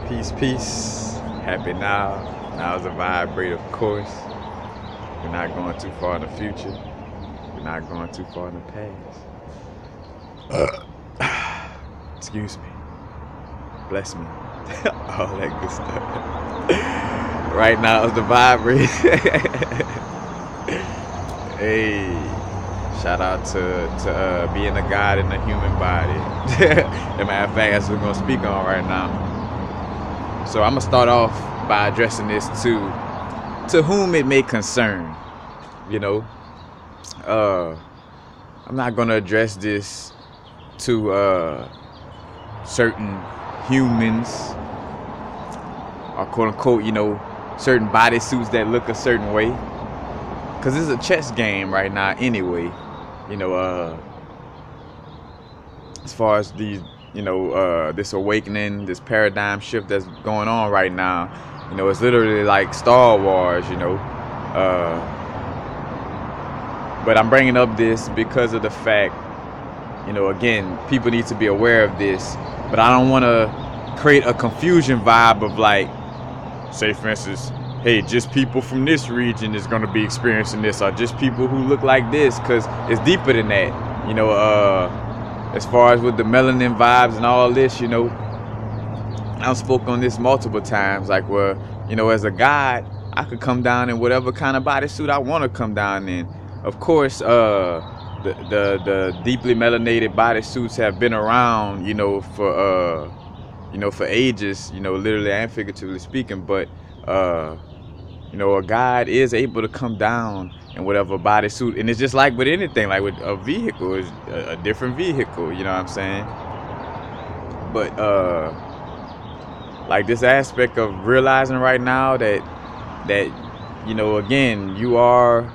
Peace, peace. Happy now. Now's a vibrate, of course. We're not going too far in the future. We're not going too far in the past. Excuse me. Bless me. All that good stuff. Right now is the vibrate. Hey, shout out to being a God in a human body. As a matter of fact, that's what we're gonna speak on right now. So I'm gonna start off by addressing this to whom it may concern. You know, I'm not gonna address this to certain humans or quote unquote, certain bodysuits that look a certain way. Cause it's a chess game right now anyway. As far as these, this awakening, this paradigm shift that's going on right now, it's literally like Star Wars, but I'm bringing up this because of the fact, again, people need to be aware of this, but I don't want to create a confusion vibe of like, say for instance, hey, just people from this region is going to be experiencing this, or just people who look like this, because it's deeper than that. As far as with the melanin vibes and all this, I've spoken on this multiple times, like where, as a god, I could come down in whatever kind of bodysuit I want to come down in. Of course, the deeply melanated bodysuits have been around, for ages, literally and figuratively speaking, but a god is able to come down in whatever bodysuit, and it's just like with anything, like with a vehicle, is a different vehicle, you know what I'm saying? But like this aspect of realizing right now that again, you are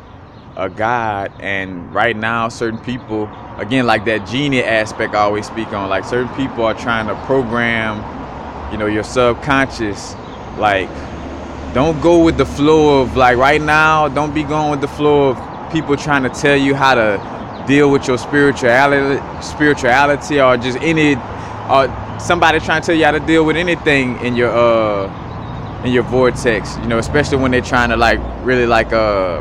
a god, and right now certain people, again, like that genie aspect I always speak on, like certain people are trying to program, your subconscious, like, don't go with the flow of, like, right now, don't be going with the flow of people trying to tell you how to deal with your spirituality, or just or somebody trying to tell you how to deal with anything in your vortex, especially when they're trying to like really like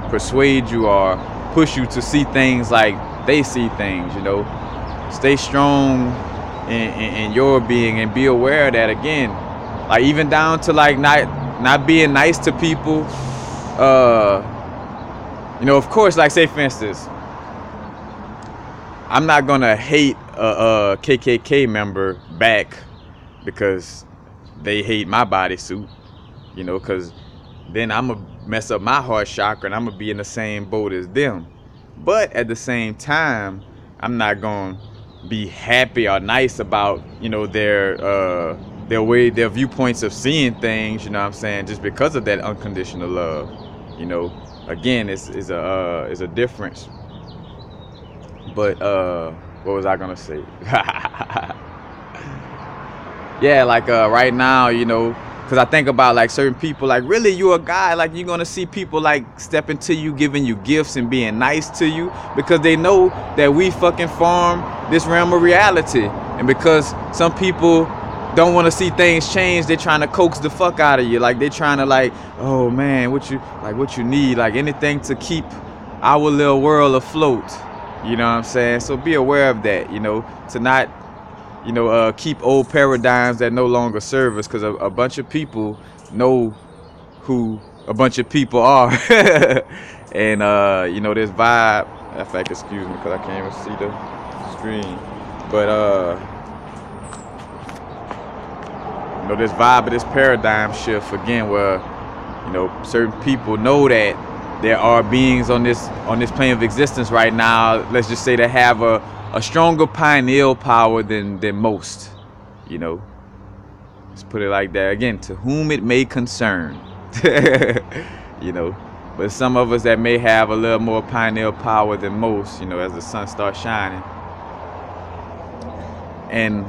persuade you or push you to see things like they see things. Stay strong in your being and be aware of that, again, like even down to like not being nice to people. Of course, like say for instance, I'm not gonna hate a KKK member back because they hate my bodysuit, because then I'm gonna mess up my heart chakra and I'm gonna be in the same boat as them. But at the same time, I'm not gonna be happy or nice about, their way, their viewpoints of seeing things, what I'm saying, just because of that unconditional love. Again, it's a difference. But what was I gonna say? Yeah, like right now, because I think about like certain people, like really you a guy, like you're gonna see people like stepping to you, giving you gifts and being nice to you because they know that we fucking farm this realm of reality. And because some people don't want to see things change, they're trying to coax the fuck out of you. Like they're trying to like, oh man, what you need, like anything to keep our little world afloat. You know what I'm saying? So be aware of that, to not, keep old paradigms that no longer serve us, because a bunch of people know who a bunch of people are. And, this vibe, in fact, excuse me, because I can't even see the screen. But, this vibe of this paradigm shift, again, where, certain people know that there are beings on this plane of existence right now, let's just say, that have a stronger pineal power than most, Let's put it like that. Again, to whom it may concern, But some of us that may have a little more pineal power than most, as the sun starts shining. And,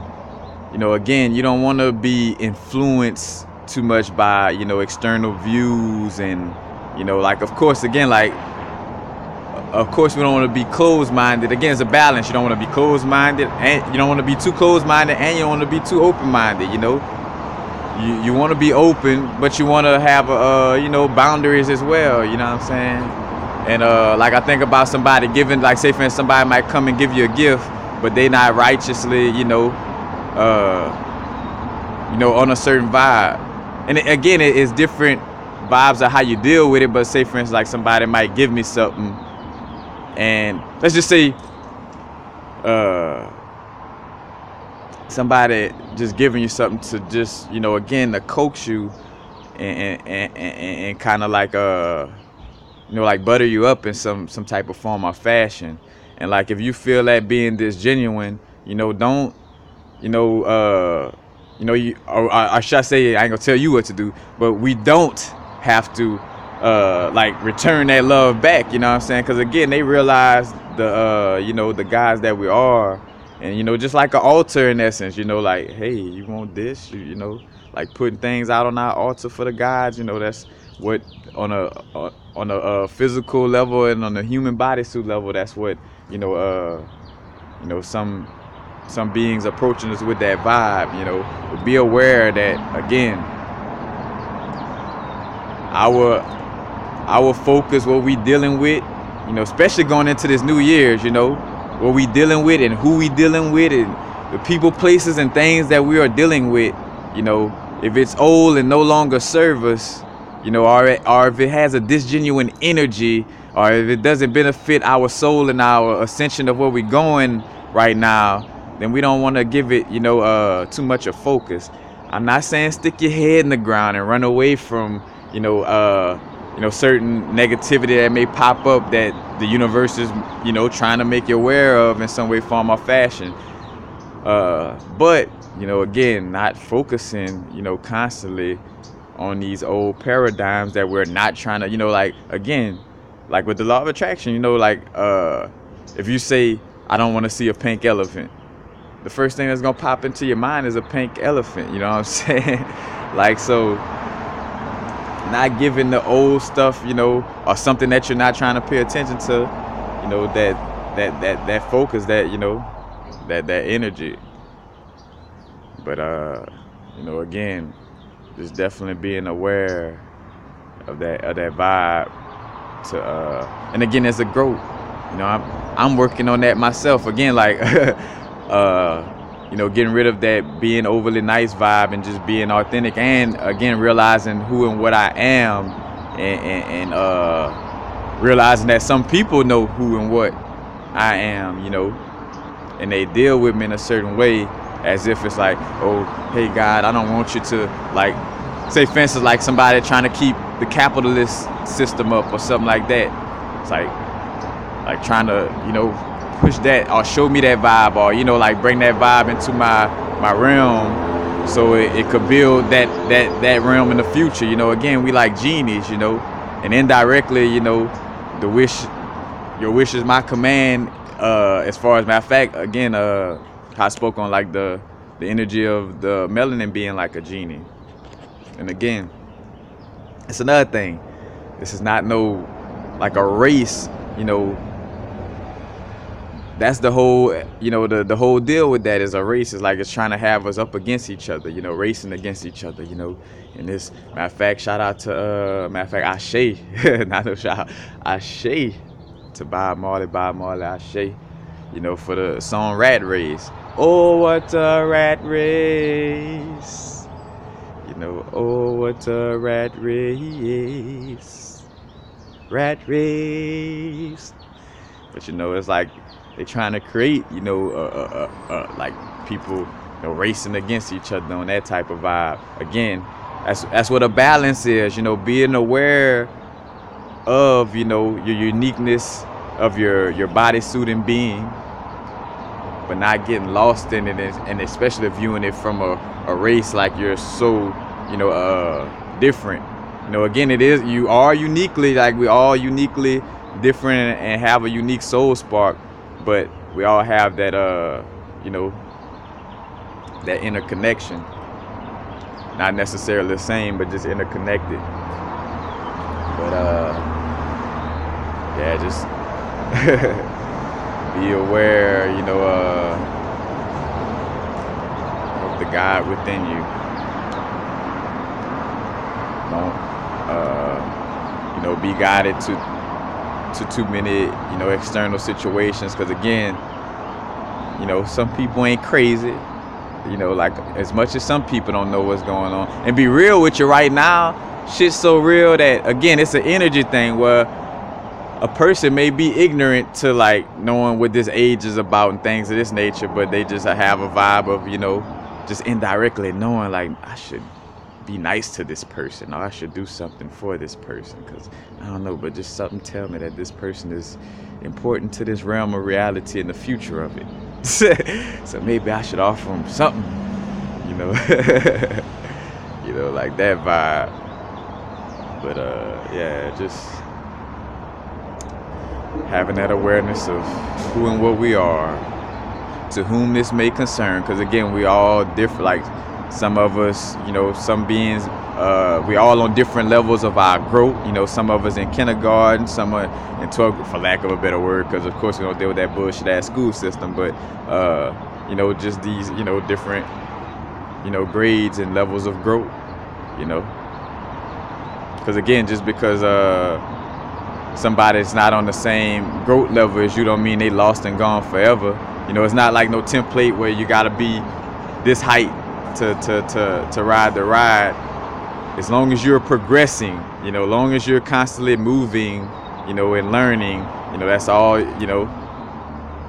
again, you don't want to be influenced too much by, external views and, like, of course, again, like, of course, we don't want to be closed-minded. Again, it's a balance. You don't want to be closed-minded, and you don't want to be too closed-minded, and you don't want to be too open-minded, you want to be open, but you want to have you know, boundaries as well. You know what I'm saying? And like I think about somebody giving, like say for instance, somebody might come and give you a gift, but they not righteously, you know, on a certain vibe. And again, it is different vibes of how you deal with it. But say for instance, like somebody might give me something, and let's just say somebody just giving you something to just, you know, again, to coax you and kind of like you know, like butter you up in some type of form or fashion. And like if you feel that being this genuine, you know, don't, you know, you, or should I say, I ain't gonna tell you what to do, but we don't have to like return that love back. You know what I'm saying? Because again, they realize the you know, the guys that we are, and you know, just like an altar in essence. You know, like, hey, you want this? You know, like putting things out on our altar for the gods. You know, that's what on a physical level and on a human bodysuit level. That's what, you know, some beings approaching us with that vibe. You know, be aware that again, our focus, what we dealing with, you know, especially going into this new year's, you know, what we dealing with and who we dealing with and the people, places, and things that we are dealing with. You know, if it's old and no longer serve us, you know, or if it has a disgenuine energy, or if it doesn't benefit our soul and our ascension of where we're going right now, then we don't want to give it, you know, too much of focus. I'm not saying stick your head in the ground and run away from, you know, certain negativity that may pop up that the universe is, you know, trying to make you aware of in some way, form, or fashion. But, you know, again, not focusing, you know, constantly on these old paradigms that we're not trying to, you know, like, again, like with the law of attraction, you know, like, if you say, I don't want to see a pink elephant, the first thing that's going to pop into your mind is a pink elephant, you know what I'm saying? Like, so not giving the old stuff, you know, or something that you're not trying to pay attention to, you know, that focus, that, you know, that energy. But you know, again, just definitely being aware of that vibe to and again, as a growth, you know, I'm working on that myself again, like you know, getting rid of that being overly nice vibe and just being authentic, and again realizing who and what I am, and realizing that some people know who and what I am, you know, and they deal with me in a certain way as if it's like, oh, hey God, I don't want you to, like, say for instance, like somebody trying to keep the capitalist system up or something like that. It's like trying to, you know, push that or show me that vibe, or, you know, like bring that vibe into my realm so it could build that realm in the future. You know, again, we like genies, you know, and indirectly, you know, your wish is my command. As far as, matter of fact, again, I spoke on like the energy of the melanin being like a genie. And again, it's another thing. This is not no like a race, you know. That's the whole, you know, the whole deal with that is a race. Is like it's trying to have us up against each other, you know, racing against each other, you know. And this, matter of fact, shout out to Ashe, not no shout out, Ashe to Bob Marley, Ashe, you know, for the song Rat Race. Oh, what a rat race. You know, oh, what a rat race. Rat race. But, you know, it's like they're trying to create, you know, like people, you know, racing against each other on that type of vibe. Again, that's what a balance is, you know, being aware of, you know, your uniqueness of your bodysuit and being, but not getting lost in it, and especially viewing it from a race like you're so, you know, different. You know, again, it is, you are uniquely, like we all uniquely different and have a unique soul spark, but we all have that, you know, that interconnection. Not necessarily the same, but just interconnected. But yeah, just be aware, you know, of the God within you. Don't be guided to too many external situations, because again, some people ain't crazy. Like, as much as some people don't know what's going on. And be real with you right now, shit's so real that, again, it's an energy thing where a person may be ignorant to, like, knowing what this age is about and things of this nature, but they just have a vibe of, just indirectly knowing, like, I should be nice to this person, or I should do something for this person, because, I don't know, but just something tell me that this person is important to this realm of reality and the future of it. So maybe I should offer them something, like that vibe. But yeah, just having that awareness of who and what we are, to whom this may concern, because again, we all different. Like, some of us, some beings, we all on different levels of our growth. Some of us in kindergarten, some are in 12th, for lack of a better word, because of course we don't deal with that bullshit ass school system. But just these, different, grades and levels of growth. Because again, just because somebody's not on the same growth level as you, don't mean they lost and gone forever. It's not like no template where you gotta be this height to ride the ride. As long as you're progressing, long as you're constantly moving, and learning, that's all,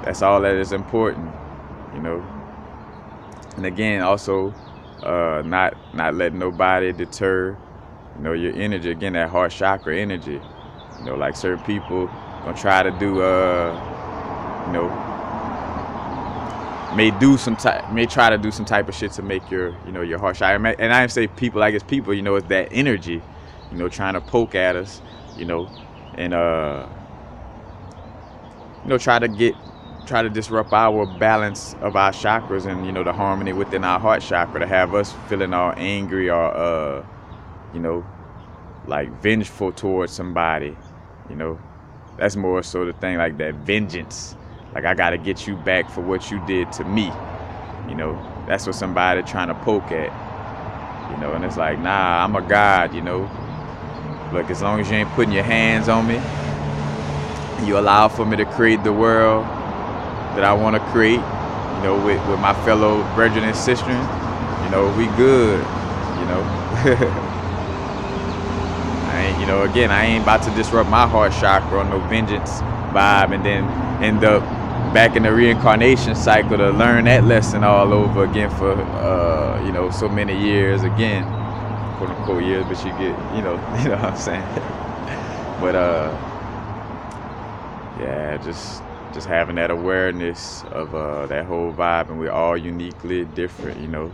that's all that is important, And again, also, not letting nobody deter, your energy. Again, that heart chakra energy. Like, certain people gonna try to do, may try to do some type of shit to make your your heart shy. And I didn't say people, like, it's people, it's that energy, trying to poke at us, and try to disrupt our balance of our chakras and the harmony within our heart chakra, to have us feeling all angry or like vengeful towards somebody. That's more so the thing, like that vengeance. Like, I gotta get you back for what you did to me. That's what somebody trying to poke at. And it's like, nah, I'm a god, Look, as long as you ain't putting your hands on me, you allow for me to create the world that I want to create, with my fellow brethren and sisters, we good, Again, I ain't about to disrupt my heart chakra on no vengeance vibe and then end up back in the reincarnation cycle to learn that lesson all over again for so many years again, quote unquote years, but you get you know what I'm saying. But yeah, just having that awareness of that whole vibe, and we're all uniquely different. You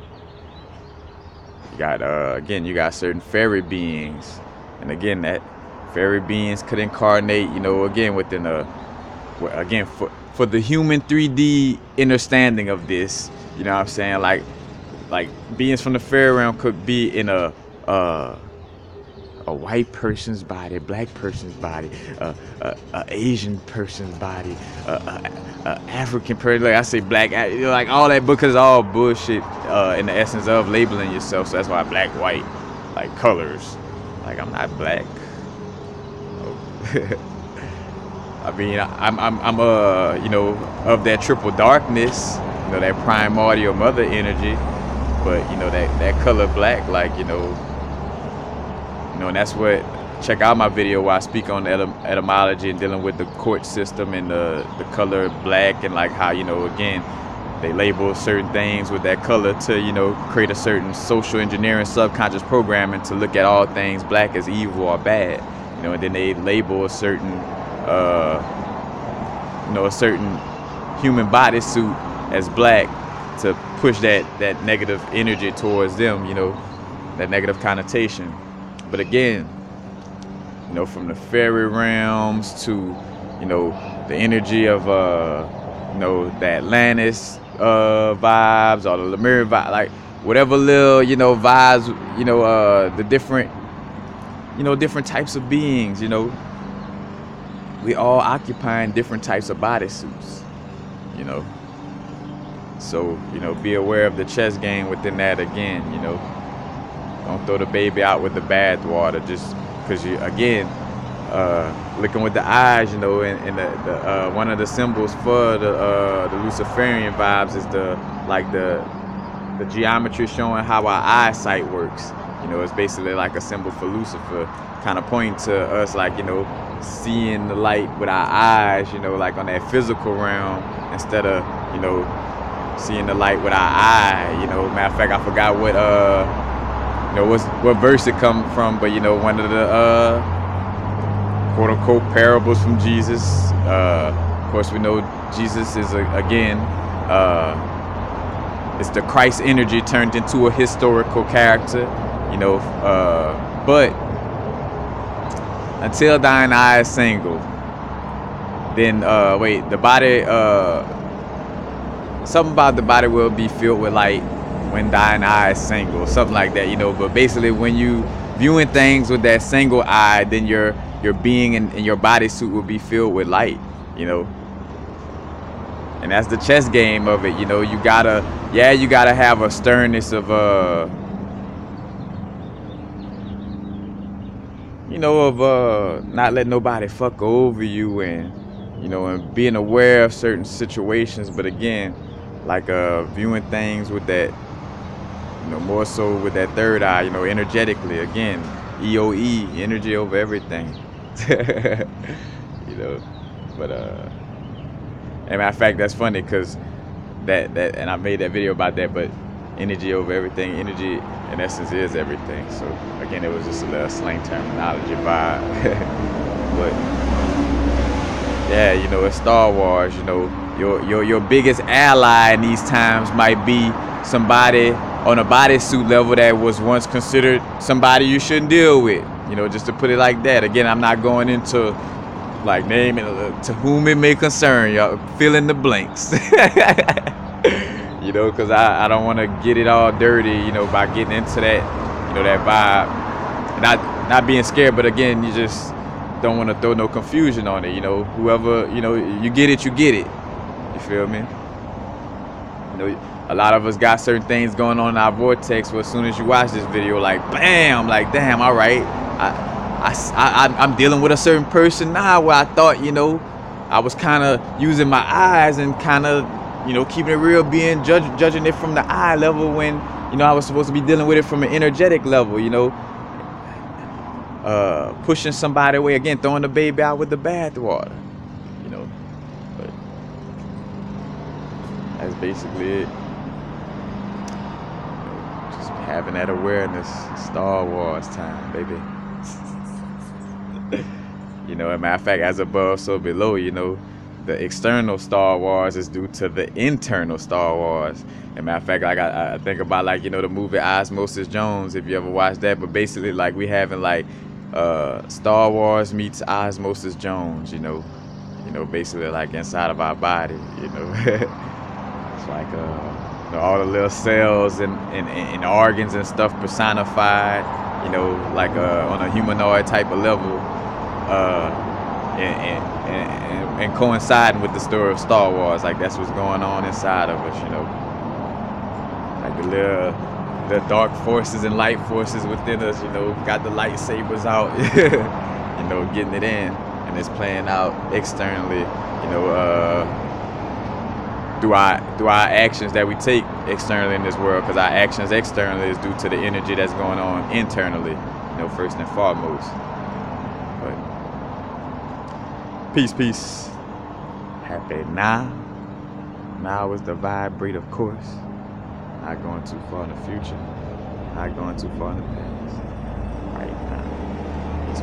got you got certain fairy beings, and again, that fairy beings could incarnate again within again for the human 3D understanding of this, what I'm saying, like beings from the fairy realm could be in a white person's body, a black person's body, a Asian person's body, a African person, like I say black, like all that, because it's all bullshit in the essence of labeling yourself. So that's why black, white, like colors. Like, I'm not black. I mean, I'm of that triple darkness, that primordial mother energy, but that color black, like and that's what, check out my video where I speak on etymology and dealing with the court system and the color black, and like how again they label certain things with that color to create a certain social engineering subconscious programming to look at all things black as evil or bad, and then they label a certain a certain human bodysuit as black to push that negative energy towards them, that negative connotation. But again, from the fairy realms to the energy of the Atlantis vibes, or the Lemurian vibe, like whatever little vibes, the different different types of beings, we all occupying different types of bodysuits, so be aware of the chess game within that again, Don't throw the baby out with the bathwater just because you, again, looking with the eyes, you know, and the one of the symbols for the Luciferian vibes is the geometry showing how our eyesight works. You know, it's basically like a symbol for Lucifer, kind of pointing to us, like, you know, seeing the light with our eyes, you know, like on that physical realm, instead of, you know, seeing the light with our eye. You know, matter of fact, I forgot what you know, what verse it come from, but you know, one of the quote unquote parables from Jesus. Of course, we know Jesus is again, it's the Christ energy turned into a historical character. You know, but until thine eye is single, then wait, the body, something about the body will be filled with light when thine eye is single, something like that, you know. But basically, when you viewing things with that single eye, then your being and your bodysuit will be filled with light, you know. And that's the chess game of it, you know. You gotta have a sternness of you know, of not letting nobody fuck over you, and you know, and being aware of certain situations. But again, like viewing things with that, you know, more so with that third eye, you know, energetically. Again, EOE, energy over everything. You know, but and matter of fact, that's funny because that and I made that video about that, but energy over everything, energy in essence is everything. So again, it was just a little slang terminology vibe. But yeah, you know, it's Star Wars. You know, your biggest ally in these times might be somebody on a bodysuit level that was once considered somebody you shouldn't deal with. You know, just to put it like that. Again, I'm not going into like naming to whom it may concern. Y'all fill in the blanks. You know, because I don't want to get it all dirty, you know, by getting into that, you know, that vibe. Not being scared, but again, you just don't want to throw no confusion on it. You know, whoever, you know, you get it, you get it. You feel me? You know, a lot of us got certain things going on in our vortex where as soon as you watch this video, like, bam, like, damn, all right. I'm dealing with a certain person now where I thought, you know, I was kind of using my eyes and kind of, you know, keeping it real, being judging it from the eye level when, you know, I was supposed to be dealing with it from an energetic level, you know. Pushing somebody away, again, throwing the baby out with the bathwater, you know. But that's basically it. You know, just having that awareness, Star Wars time, baby. You know, as a matter of fact, as above, so below, you know. The external Star Wars is due to the internal Star Wars. As a matter of fact, like I think about, like, you know, the movie Osmosis Jones, if you ever watched that. But basically, like, we having like Star Wars meets Osmosis Jones, you know, basically like inside of our body, you know. It's like you know, all the little cells and organs and stuff personified, you know, like on a humanoid type of level, and coinciding with the story of Star Wars. Like, that's what's going on inside of us, you know. Like the dark forces and light forces within us, you know, got the lightsabers out, you know, getting it in, and it's playing out externally, you know, through our actions that we take externally in this world, because our actions externally is due to the energy that's going on internally, you know, first and foremost. But peace. Happy now. Now is the vibrate, of course. Not going too far in the future. Not going too far in the past. Right now. Peace.